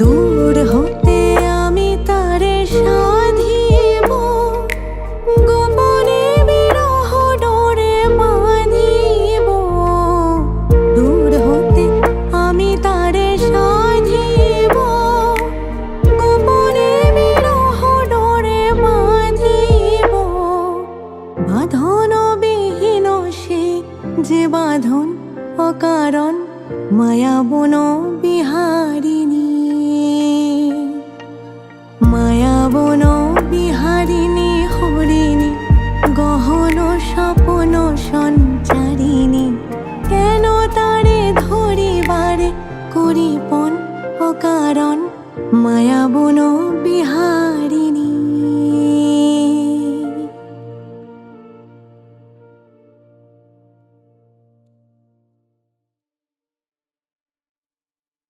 দূর হতে আমি তারে সাধিব, গোপনে বিরহ ডোরে বাঁধিব। দূর হতে আমি তারে সাধিব, গোপনে বিরহ ডোরে বাঁধিব। বাঁধন বিহীন সেই যে বাঁধন অকারণ, মায়াবন বিহারিণী, মায়াবন বিহারিণী হরিণী, গহন স্বপন সঞ্চারিণী। কেন তারে ধরিবারে করিপন অকারণ, মায়াবন বিহারিণী।